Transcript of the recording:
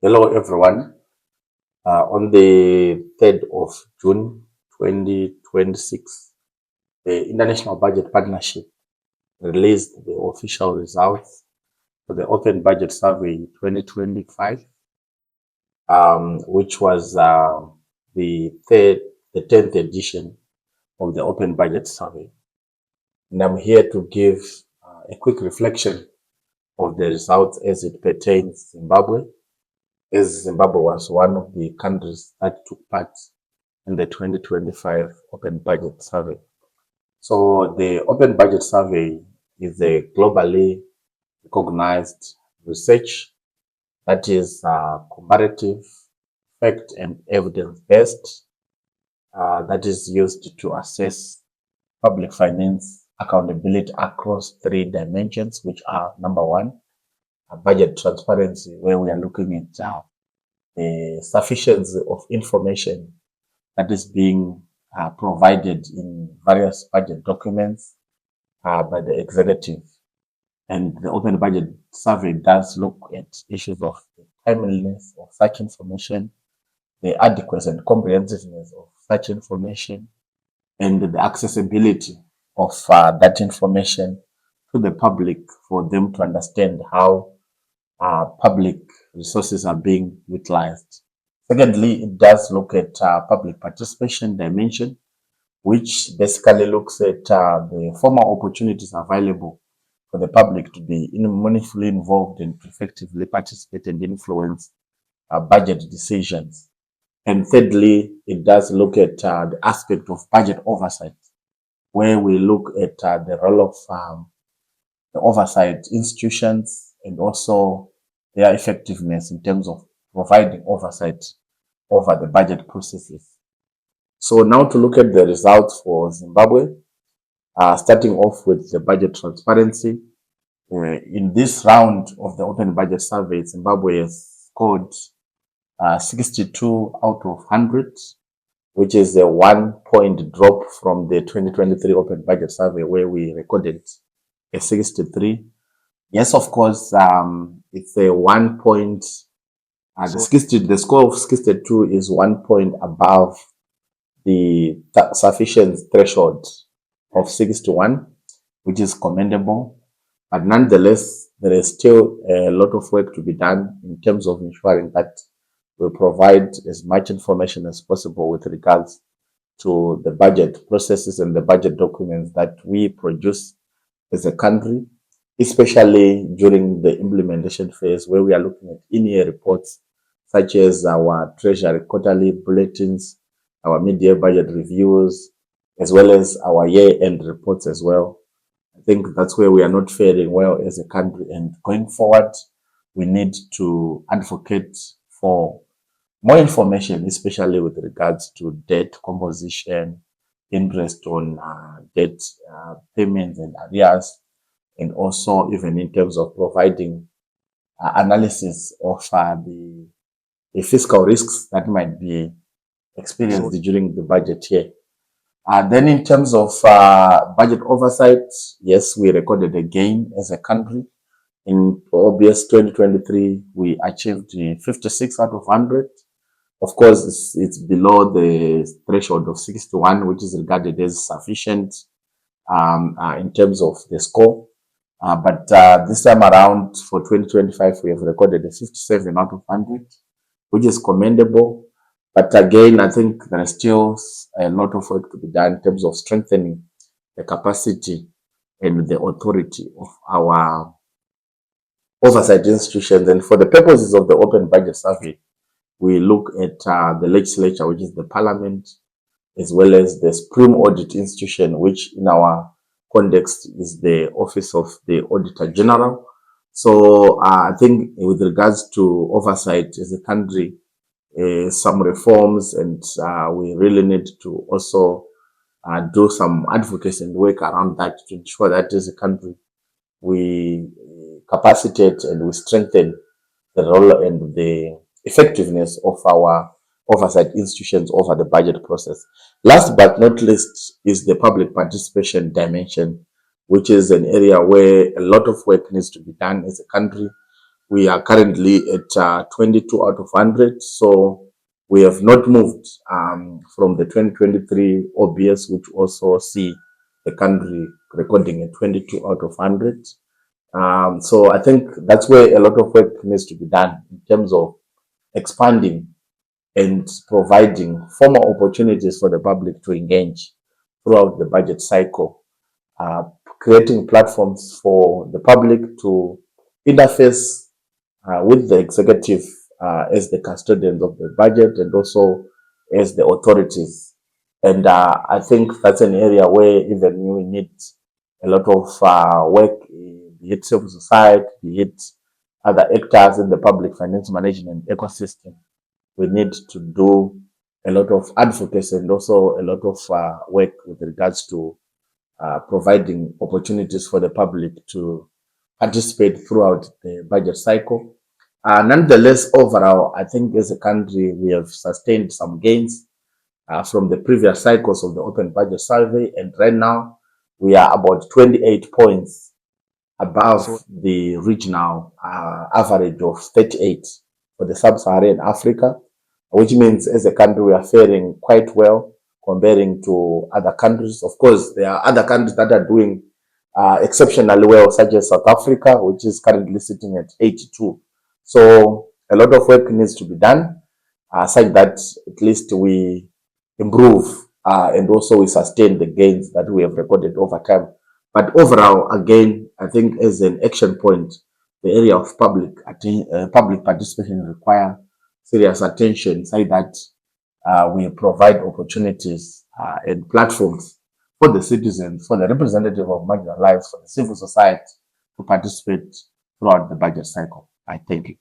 Hello, everyone. On the 3rd of June 2026, the International Budget Partnership released the official results for the Open Budget Survey 2025, which was the 10th edition of the Open Budget Survey. And I'm here to give a quick reflection of the results as it pertains to Zimbabwe, as Zimbabwe was one of the countries that took part in the 2025 Open Budget Survey. So the Open Budget Survey is a globally recognized research that is comparative, fact and evidence-based, that is used to assess public finance accountability across three dimensions, which are: number one, budget transparency, where we are looking at the sufficiency of information that is being provided in various budget documents by the executive. And the Open Budget Survey does look at issues of the timeliness of such information, the adequacy and comprehensiveness of such information, and the accessibility of that information to the public for them to understand how public resources are being utilized. Secondly, it does look at public participation dimension, which basically looks at the formal opportunities available for the public to be meaningfully involved and effectively participate and influence budget decisions. And thirdly, it does look at the aspect of budget oversight, where we look at the role of the oversight institutions and also their effectiveness in terms of providing oversight over the budget processes. So now to look at the results for Zimbabwe, starting off with the budget transparency. In this round of the Open Budget Survey, Zimbabwe has scored 62 out of 100, which is a 1-point drop from the 2023 Open Budget Survey, where we recorded a 63. Yes, of course, it's a 1 point. The score of 62 is 1 point above the sufficient threshold of 61, which is commendable. But nonetheless, there is still a lot of work to be done in terms of ensuring that we provide as much information as possible with regards to the budget processes and the budget documents that we produce as a country, especially during the implementation phase, where we are looking at in-year reports such as our Treasury quarterly bulletins, our mid-year budget reviews, as well as our year-end reports as well. I think that's where we are not faring well as a country, and going forward, we need to advocate for more information, especially with regards to debt composition, interest on debt payments and arrears, and also even in terms of providing analysis of the fiscal risks that might be experienced during the budget year. Then in terms of budget oversight, yes, we recorded a gain as a country. In August 2023, we achieved 56 out of 100. Of course, it's below the threshold of 61, which is regarded as sufficient in terms of the score. But this time around for 2025, we have recorded a 57 out of 100, which is commendable. But again, I think there is still a lot of work to be done in terms of strengthening the capacity and the authority of our oversight institutions. And for the purposes of the Open Budget Survey, we look at the legislature, which is the parliament, as well as the Supreme Audit Institution, which in our context is the Office of the Auditor General. So I think with regards to oversight as a country, some reforms, and we really need to also do some advocacy and work around that to ensure that as a country we capacitate and we strengthen the role and the effectiveness of our oversight institutions over the budget process. Last but not least is the public participation dimension, which is an area where a lot of work needs to be done as a country. We are currently at 22 out of 100. So we have not moved from the 2023 OBS, which also see the country recording a 22 out of 100. So I think that's where a lot of work needs to be done in terms of expanding and providing formal opportunities for the public to engage throughout the budget cycle, creating platforms for the public to interface with the executive as the custodians of the budget and also as the authorities. And I think that's an area where even we need a lot of work, be it civil society, be it other actors in the public finance management ecosystem. We need to do a lot of advocacy and also a lot of work with regards to providing opportunities for the public to participate throughout the budget cycle. Nonetheless, overall, I think as a country, we have sustained some gains from the previous cycles of the Open Budget Survey. And right now, we are about 28 points above the regional average of 38 for the Sub-Saharan Africa, which means as a country, we are faring quite well comparing to other countries. Of course, there are other countries that are doing exceptionally well, such as South Africa, which is currently sitting at 82. So a lot of work needs to be done, such that at least we improve and also we sustain the gains that we have recorded over time. But overall, again, I think as an action point, the area of public participation require serious attention, so that we provide opportunities and platforms for the citizens, for the representative of marginalized, for the civil society to participate throughout the budget cycle. I thank you.